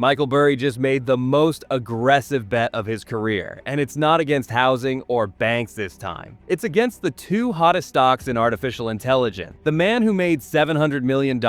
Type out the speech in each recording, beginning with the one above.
Michael Burry just made the most aggressive bet of his career, and it's not against housing or banks this time. It's against the two hottest stocks in artificial intelligence. The man who made $700 million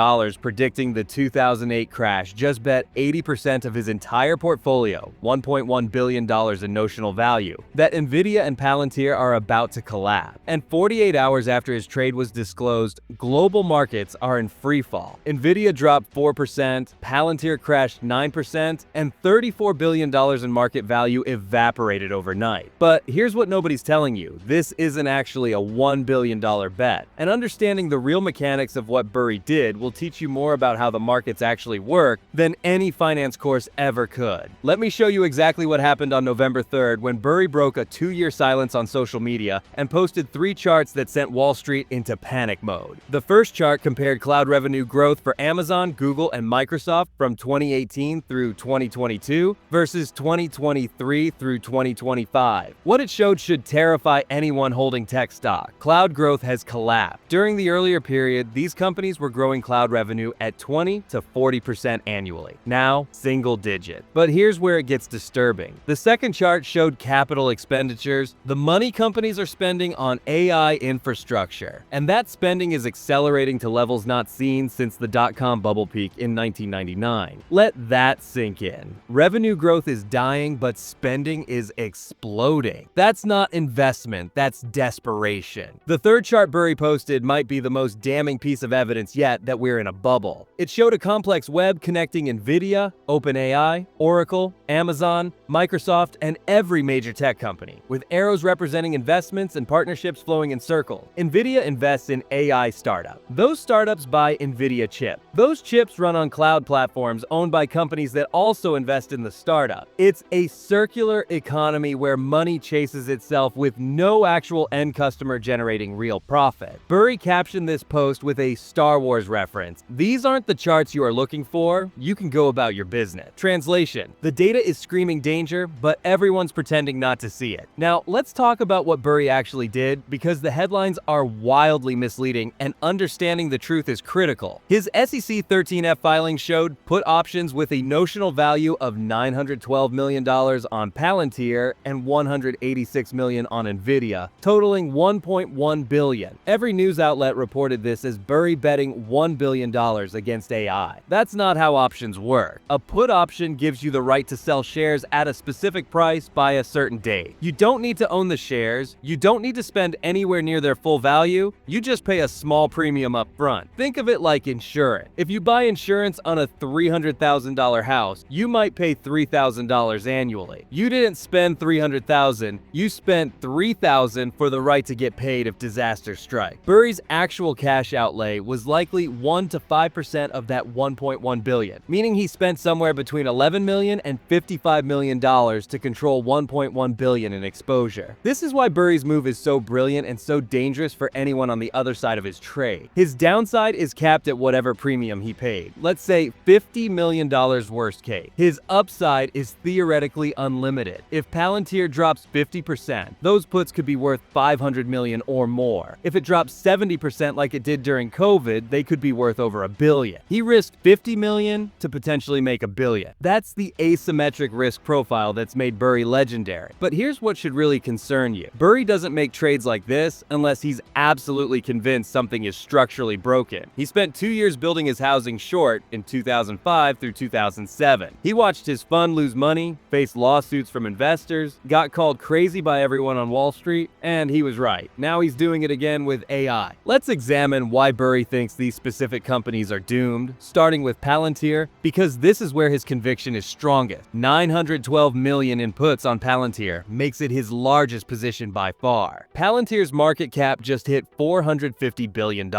predicting the 2008 crash just bet 80% of his entire portfolio, $1.1 billion in notional value, that Nvidia and Palantir are about to collapse. And 48 hours after his trade was disclosed, global markets are in freefall. Nvidia dropped 4%, Palantir crashed 9%, and $34 billion in market value evaporated overnight. But here's what nobody's telling you. This isn't actually a $1 billion bet. And understanding the real mechanics of what Burry did will teach you more about how the markets actually work than any finance course ever could. Let me show you exactly what happened on November 3rd when Burry broke a 2-year silence on social media and posted 3 charts that sent Wall Street into panic mode. The first chart compared cloud revenue growth for Amazon, Google, and Microsoft from 2018 through 2022 versus 2023 through 2025. What it showed should terrify anyone holding tech stock. Cloud growth has collapsed. During the earlier period, these companies were growing cloud revenue at 20 to 40% annually. Now, single digit. But here's where it gets disturbing. The second chart showed capital expenditures, the money companies are spending on AI infrastructure. And that spending is accelerating to levels not seen since the dot-com bubble peak in 1999. Let that sink in. Revenue growth is dying, but spending is exploding. That's not investment, that's desperation. The third chart Burry posted might be the most damning piece of evidence yet that we're in a bubble. It showed a complex web connecting Nvidia, OpenAI, Oracle, Amazon, Microsoft, and every major tech company, with arrows representing investments and partnerships flowing in circles. Nvidia invests in AI startups. Those startups buy Nvidia chips. Those chips run on cloud platforms owned by companies that also invest in the startup. It's a circular economy where money chases itself with no actual end customer generating real profit. Burry captioned this post with a Star Wars reference. These aren't the charts you are looking for. You can go about your business. Translation: the data is screaming danger, but everyone's pretending not to see it. Now, let's talk about what Burry actually did, because the headlines are wildly misleading and understanding the truth is critical. His SEC 13F filing showed put options with a notional value of $912 million on Palantir and $186 million on Nvidia, totaling $1.1 billion. Every news outlet reported this as Burry betting $1 billion against AI. That's not how options work. A put option gives you the right to sell shares at a specific price by a certain date. You don't need to own the shares, you don't need to spend anywhere near their full value, you just pay a small premium up front. Think of it like insurance. If you buy insurance on a $300,000 house, you might pay $3,000 annually. You didn't spend $300,000, you spent $3,000 for the right to get paid if disaster strikes. Burry's actual cash outlay was likely 1 to 5% of that $1.1 billion, meaning he spent somewhere between $11 million and $55 million to control $1.1 billion in exposure. This is why Burry's move is so brilliant and so dangerous for anyone on the other side of his trade. His downside is capped at whatever premium he paid. Let's say $50 million worst case. His upside is theoretically unlimited. If Palantir drops 50%, those puts could be worth $500 million or more. If it drops 70% like it did during COVID, they could be worth over $1 billion. He risked $50 million to potentially make $1 billion. That's the asymmetric risk profile that's made Burry legendary. But here's what should really concern you. Burry doesn't make trades like this unless he's absolutely convinced something is structurally broken. He spent 2 years building his housing short in 2005 through 2007. He watched his fund lose money, faced lawsuits from investors, got called crazy by everyone on Wall Street, and he was right. Now he's doing it again with AI. Let's examine why Burry thinks these specific companies are doomed, starting with Palantir, because this is where his conviction is strongest. $912 million in puts on Palantir makes it his largest position by far. Palantir's market cap just hit $450 billion.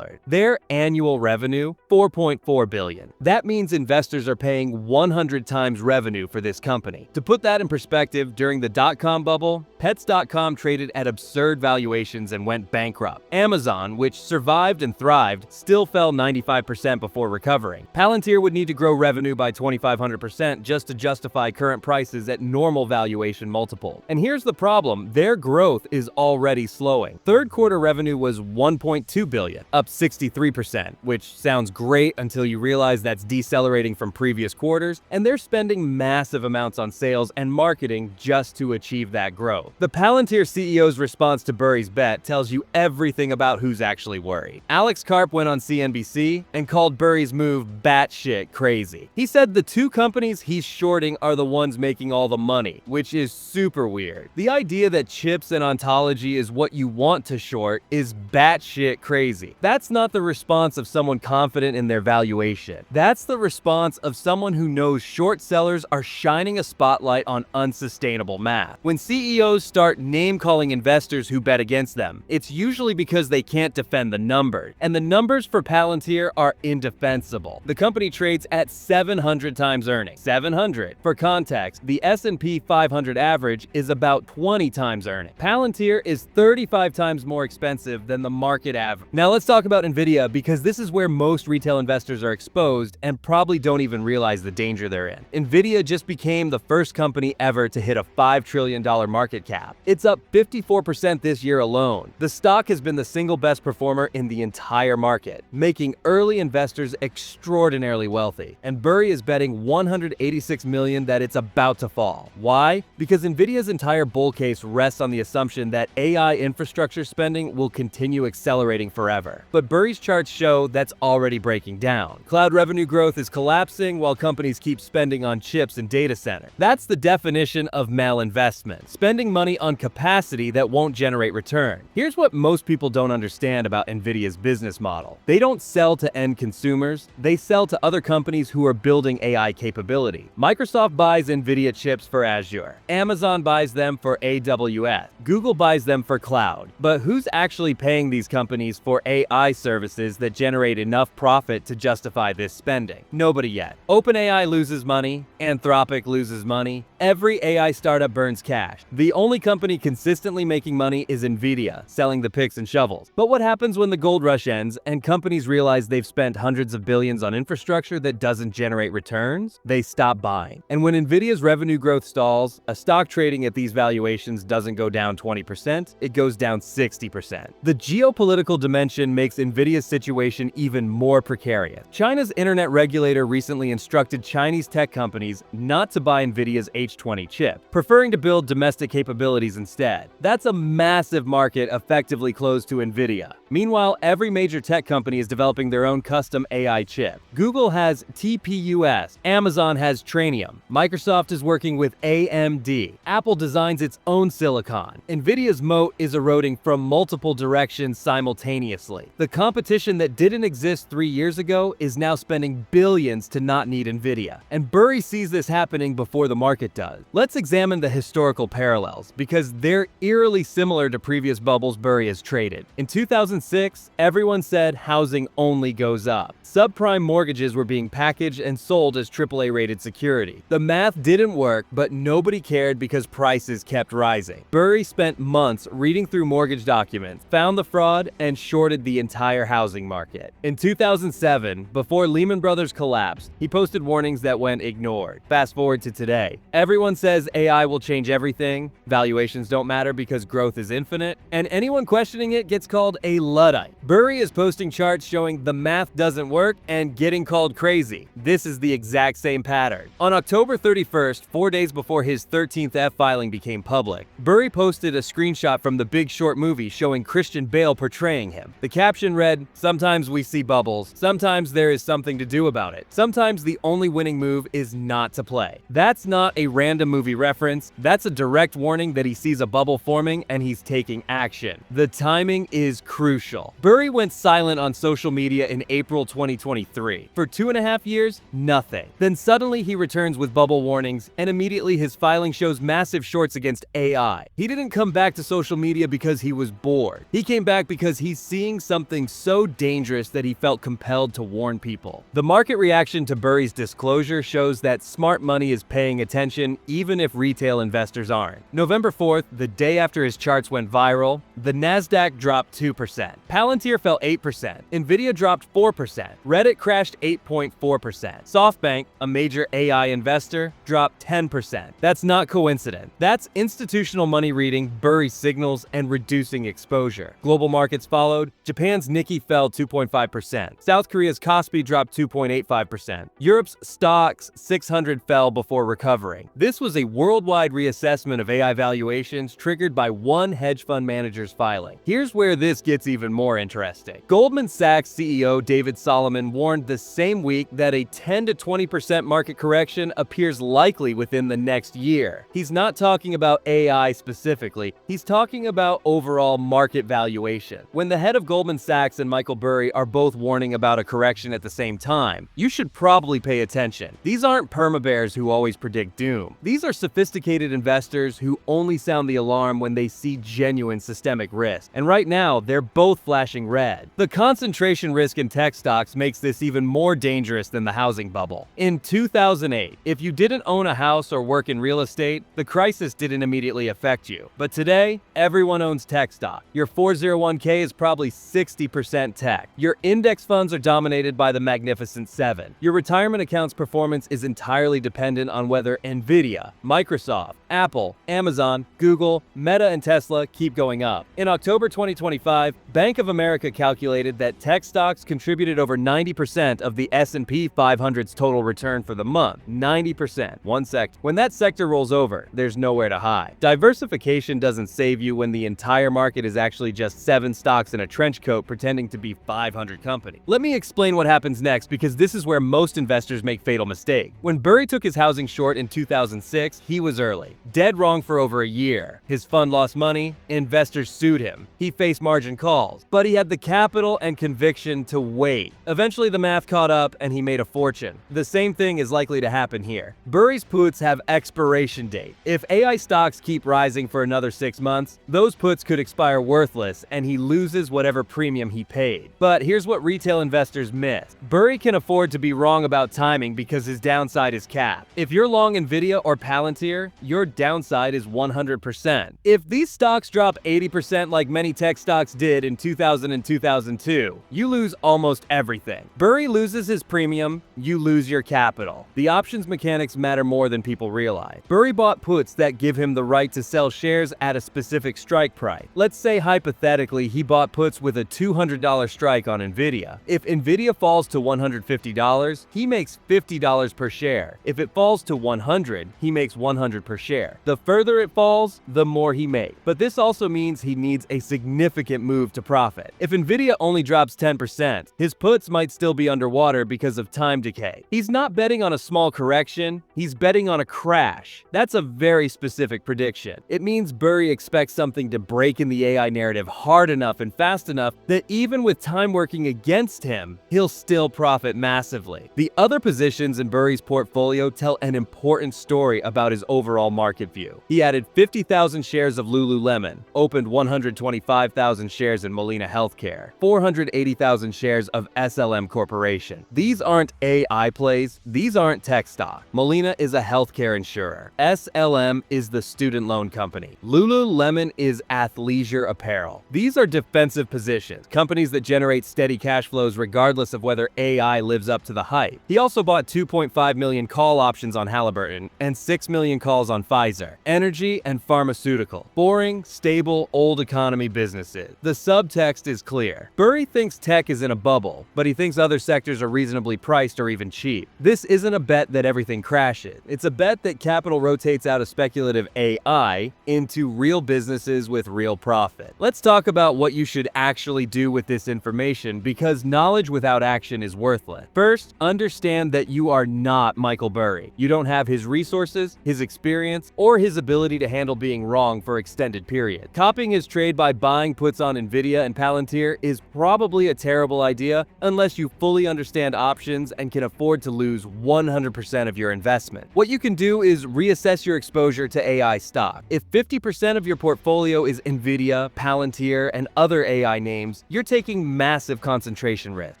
Their annual revenue, $4.4 billion. That means investors are paying 100 times revenue for this company. To put that in perspective, during the dot-com bubble, Pets.com traded at absurd valuations and went bankrupt. Amazon, which survived and thrived, still fell 95% before recovering. Palantir would need to grow revenue by 2,500% just to justify current prices at normal valuation multiple. And here's the problem, their growth is already slowing. Third quarter revenue was $1.2 billion, up 63%, which sounds great until you realize that's decelerating from previous quarters, and they're spending massive amounts on sales and marketing just to achieve that growth. The Palantir CEO's response to Burry's bet tells you everything about who's actually worried. Alex Karp went on CNBC and called Burry's move batshit crazy. He said the two companies he's shorting are the ones making all the money, which is super weird. The idea that chips and ontology is what you want to short is batshit crazy. That's not the response of someone confident in their valuation. That's the response of someone who knows short sellers are shining a spotlight on unsustainable math. When CEOs start name-calling investors who bet against them, it's usually because they can't defend the numbers, and the numbers for Palantir are indefensible. The company trades at 700 times earnings. 700. For context, the S&P 500 average is about 20 times earnings. Palantir is 35 times more expensive than the market average. Now let's talk about Nvidia, because this is where most retail investors are exposed and probably don't even realize the danger they're in. Nvidia just became the first company ever to hit a $5 trillion market cap. It's up 54% this year alone. The stock has been the single best performer in the entire market, making early investors extraordinarily wealthy. And Burry is betting $186 million that it's about to fall. Why? Because Nvidia's entire bull case rests on the assumption that AI infrastructure spending will continue accelerating forever. But Burry's charts show that's already breaking down. Cloud revenue growth is collapsing while companies keep spending on chips and data centers. That's the definition of malinvestment, spending money on capacity that won't generate return. Here's what most people don't understand about Nvidia's business model. They don't sell to end consumers, they sell to other companies who are building AI capability. Microsoft buys Nvidia chips for Azure. Amazon buys them for AWS. Google buys them for cloud. But who's actually paying these companies for AI services that generate enough profit to justify this spending? Nobody yet. OpenAI loses money. Anthropic loses money. Every AI startup burns cash. The only company consistently making money is Nvidia, selling the picks and shovels. But what happens when the gold rush ends and companies realize they've spent hundreds of billions on infrastructure that doesn't generate returns? They stop buying. And when Nvidia's revenue growth stalls, a stock trading at these valuations doesn't go down 20%, it goes down 60%. The geopolitical dimension makes Nvidia's situation even more precarious. China's internet regulator recently instructed Chinese tech companies not to buy Nvidia's H20 chip, preferring to build domestic capabilities instead. That's a massive market effectively closed to Nvidia. Meanwhile, every major tech company is developing their own custom AI chip. Google has TPUs, Amazon has Trainium, Microsoft is working with AMD, Apple designs its own silicon. Nvidia's moat is eroding from multiple directions simultaneously. The competition that didn't exist 3 years ago is now spending billions to not need Nvidia. And Burry sees this happening before the market does. Let's examine the historical parallels, because they're eerily similar to previous bubbles Burry has traded. In 2006, everyone said housing only goes up. Subprime mortgages were being packaged and sold as AAA-rated security. The math didn't work, but nobody cared because prices kept rising. Burry spent months reading through mortgage documents, found the fraud, and shorted the entire housing market. In 2007, before Lehman Brothers collapsed, he posted warnings that went ignored. Fast forward to today. Everyone says AI will change everything, valuations don't matter because growth is infinite, and anyone questioning it gets called a Luddite. Burry is posting charts showing the math doesn't work and getting called crazy. This is the exact same pattern. On October 31st, 4 days before his 13th F filing became public, Burry posted a screenshot from The Big Short movie showing Christian Bale portraying him. The caption read, "Sometimes we see bubbles, sometimes there is something to do about it. Sometimes the only winning move is not to play." That's not a random movie reference, that's a direct warning that he sees a bubble forming and he's taking action. The timing is crucial. Burry went silent on social media in April 2023. For 2.5 years, nothing. Then suddenly he returns with bubble warnings, and immediately his filing shows massive shorts against AI. He didn't come back to social media because he was bored. He came back because he's seeing something so dangerous that he felt compelled to warn people. The market reaction to Burry's disclosure shows that smart money is paying attention even if retail investors aren't. November 4th, the day after his charts went viral, the Nasdaq dropped 2%. Palantir fell 8%. Nvidia dropped 4%. Reddit crashed 8.4%. SoftBank, a major AI investor, dropped 10%. That's not coincidence. That's institutional money reading Burry's signals and reducing exposure. Global markets followed. Japan's Nikkei fell 2.5%. South Korea's Kospi dropped 2.85%. Europe's Europe's stocks 600 fell before recovering. This was a worldwide reassessment of AI valuations triggered by one hedge fund manager's filing. Here's where this gets even more interesting. Goldman Sachs CEO David Solomon warned the same week that a 10 to 20% market correction appears likely within the next year. He's not talking about AI specifically, he's talking about overall market valuation. When the head of Goldman Sachs and Michael Burry are both warning about a correction at the same time, you should probably pay attention. These aren't permabears who always predict doom. These are sophisticated investors who only sound the alarm when they see genuine systemic risk. And right now, they're both flashing red. The concentration risk in tech stocks makes this even more dangerous than the housing bubble. In 2008, if you didn't own a house or work in real estate, the crisis didn't immediately affect you. But today, everyone owns tech stock. Your 401k is probably 60% tech. Your index funds are dominated by the Magnificent Seven. Your retirement account's performance is entirely dependent on whether Nvidia, Microsoft, Apple, Amazon, Google, Meta, and Tesla keep going up. In October 2025, Bank of America calculated that tech stocks contributed over 90% of the S&P 500's total return for the month. 90%. One sector. When that sector rolls over, there's nowhere to hide. Diversification doesn't save you when the entire market is actually just 7 stocks in a trench coat pretending to be 500 companies. Let me explain what happens next, because this is where most investors make fatal mistakes. When Burry took his housing short in 2006, he was early. Dead wrong for over a year. His fund lost money, investors sued him. He faced margin calls, but he had the capital and conviction to wait. Eventually the math caught up and he made a fortune. The same thing is likely to happen here. Burry's puts have expiration date. If AI stocks keep rising for another 6 months, those puts could expire worthless and he loses whatever premium he paid. But here's what retail investors miss. Burry can afford to be wrong about timing because his downside is capped. If you're long Nvidia or Palantir, your downside is 100%. If these stocks drop 80% like many tech stocks did in 2000 and 2002, you lose almost everything. Burry loses his premium, you lose your capital. The options mechanics matter more than people realize. Burry bought puts that give him the right to sell shares at a specific strike price. Let's say hypothetically he bought puts with a $200 strike on Nvidia. If Nvidia falls to $150, he makes $50 per share. If it falls to $100, he makes $100 per share. The further it falls, the more he makes. But this also means he needs a significant move to profit. If Nvidia only drops 10%, his puts might still be underwater because of time decay. He's not betting on a small correction, he's betting on a crash. That's a very specific prediction. It means Burry expects something to break in the AI narrative hard enough and fast enough that even with time working against him, he'll still profit massively. The other positions in Burry's portfolio tell an important story about his overall market view. He added 50,000 shares of Lululemon, opened 125,000 shares in Molina Healthcare, 480,000 shares of SLM Corporation. These aren't AI plays, these aren't tech stock. Molina is a healthcare insurer. SLM is the student loan company. Lululemon is athleisure apparel. These are defensive positions, companies that generate steady cash flows regardless of whether AI lives up to the hype. He also bought 2.5 million call options on Halliburton and 6 million calls on Pfizer. Energy and pharmaceutical. Boring, stable, old economy businesses. The subtext is clear. Burry thinks tech is in a bubble, but he thinks other sectors are reasonably priced or even cheap. This isn't a bet that everything crashes. It's a bet that capital rotates out of speculative AI into real businesses with real profit. Let's talk about what you should actually do with this information, because knowledge without action is worthless. First, understand that you are not Michael Burry. You don't have his resources, his experience, or his ability to handle being wrong for extended periods. Copying his trade by buying puts on Nvidia and Palantir is probably a terrible idea unless you fully understand options and can afford to lose 100% of your investment. What you can do is reassess your exposure to AI stock. If 50% of your portfolio is Nvidia, Palantir, and other AI names, you're taking massive concentration risk.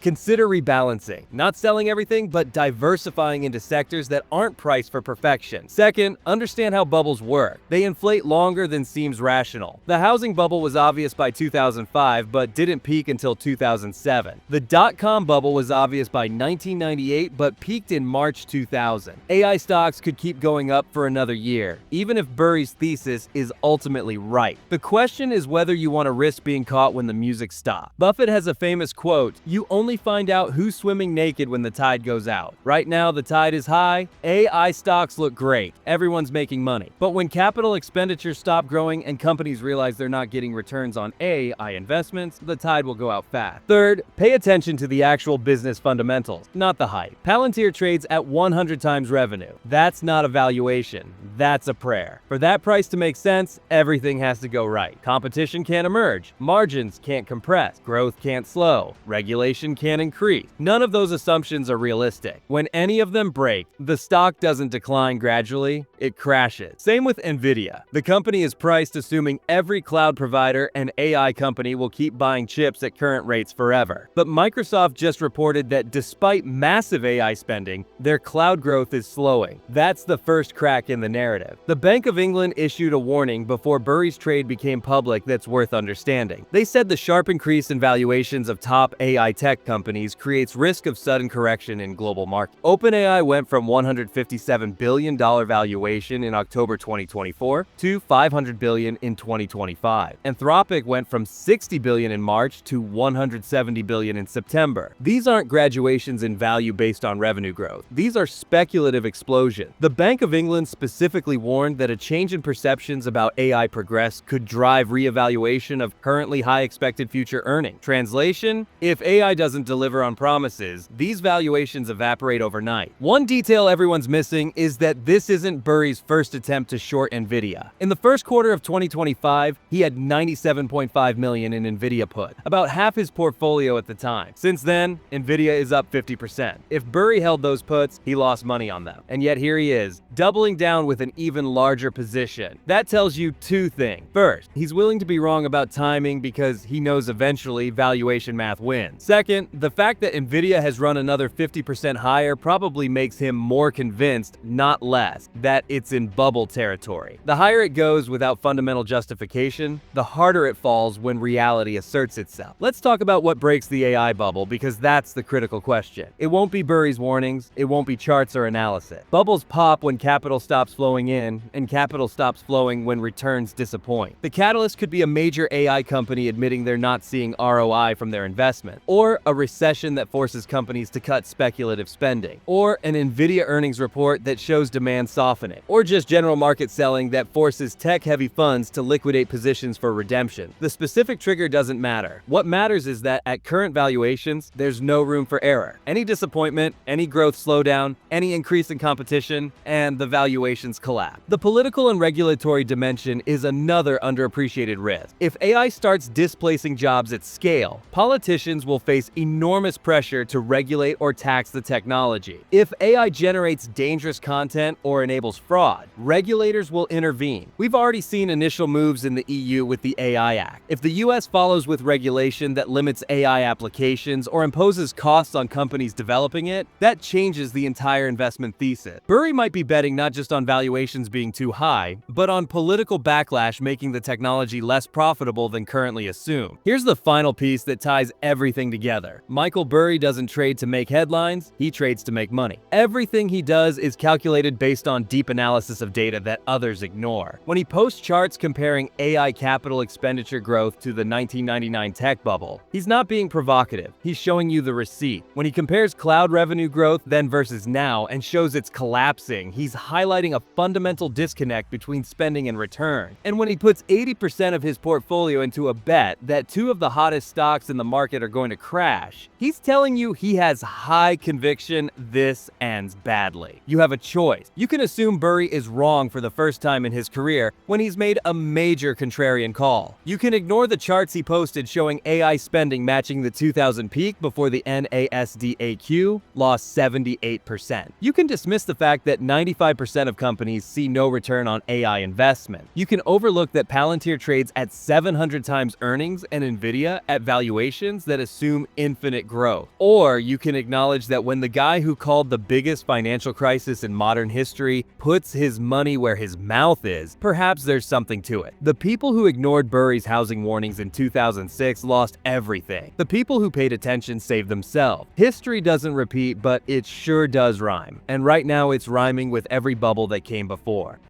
Consider rebalancing, not selling everything, but diversifying into sectors that aren't priced for perfection. Second, understand how bubbles work. They inflate longer than seems rational. The housing bubble was obvious by 2005. 1995 but didn't peak until 2007. The dot-com bubble was obvious by 1998 but peaked in March 2000. AI stocks could keep going up for another year, even if Burry's thesis is ultimately right. The question is whether you want to risk being caught when the music stops. Buffett has a famous quote, "You only find out who's swimming naked when the tide goes out." Right now, the tide is high. AI stocks look great. Everyone's making money. But when capital expenditures stop growing and companies realize they're not getting returns on AI investments, the tide will go out fast. Third, pay attention to the actual business fundamentals, not the hype. Palantir trades at 100 times revenue. That's not a valuation. That's a prayer. For that price to make sense, everything has to go right. Competition can't emerge. Margins can't compress. Growth can't slow. Regulation can't increase. None of those assumptions are realistic. When any of them break, the stock doesn't decline gradually, it crashes. Same with Nvidia. The company is priced assuming every cloud provider and AI company will keep buying chips at current rates forever. But Microsoft just reported that despite massive AI spending, their cloud growth is slowing. That's the first crack in the narrative. The Bank of England issued a warning before Burry's trade became public that's worth understanding. They said the sharp increase in valuations of top AI tech companies creates risk of sudden correction in global markets. OpenAI went from $157 billion valuation in October 2024 to $500 billion in 2025. Anthropic went from $60 billion in March to $170 billion in September. These aren't graduations in value based on revenue growth. These are speculative explosions. The Bank of England specifically warned that a change in perceptions about AI progress could drive reevaluation of currently high expected future earnings. Translation: if AI doesn't deliver on promises, these valuations evaporate overnight. One detail everyone's missing is that this isn't Burry's first attempt to short Nvidia. In the first quarter of 2025, he had 97.5 million in Nvidia put, about half his portfolio at the time. Since then, Nvidia is up 50%. If Burry held those puts, he lost money on them. And yet here he is, doubling down with an even larger position. That tells you two things. First, he's willing to be wrong about timing because he knows eventually valuation math wins. Second, the fact that Nvidia has run another 50% higher probably makes him more convinced, not less, that it's in bubble territory. The higher it goes without fundamental justification, the harder it falls when reality asserts itself. Let's talk about what breaks the AI bubble, because that's the critical question. It won't be Burry's warnings, it won't be charts or analysis. Bubbles pop when capital stops flowing in, and capital stops flowing when returns disappoint. The catalyst could be a major AI company admitting they're not seeing ROI from their investment, or a recession that forces companies to cut speculative spending, or an Nvidia earnings report that shows demand softening, or just general market selling that forces tech-heavy funds to liquidate positions for redemption. The specific trigger doesn't matter. What matters is that at current valuations, there's no room for error. Any disappointment, any growth slowdown, any increase in competition, and the valuations collapse. The political and regulatory dimension is another underappreciated risk. If AI starts displacing jobs at scale, politicians will face enormous pressure to regulate or tax the technology. If AI generates dangerous content or enables fraud, regulators will intervene. We've already seen initial moves in the EU with the AI Act. If the US follows with regulation that limits AI applications or imposes costs on companies developing it, that changes the entire investment thesis. Burry might be betting not just on valuations being too high, but on political backlash making the technology less profitable than currently assumed. Here's the final piece that ties everything together. Michael Burry doesn't trade to make headlines, he trades to make money. Everything he does is calculated based on deep analysis of data that others ignore. When he posts charts comparing AI capital expenditure growth to the 1999 tech bubble, he's not being provocative, he's showing you the receipt. When he compares cloud revenue growth then versus now and shows it's collapsing, he's highlighting a fundamental disconnect between spending and return. And when he puts 80% of his portfolio into a bet that two of the hottest stocks in the market are going to crash, he's telling you he has high conviction this ends badly. You have a choice. You can assume Burry is wrong for the first time in his career when he's made a major contrarian call. You can ignore the charts he posted showing AI spending matching the 2000 peak before the NASDAQ lost 78%. You can dismiss the fact that 95% of companies see no return on AI investment. You can overlook that Palantir trades at 700 times earnings and Nvidia at valuations that assume infinite growth. Or you can acknowledge that when the guy who called the biggest financial crisis in modern history puts his money where his mouth is, perhaps there's something to it. The people who ignored Burry's housing warnings in 2006 lost everything. The people who paid attention saved themselves. History doesn't repeat, but it sure does rhyme. And right now it's rhyming with every bubble that came before.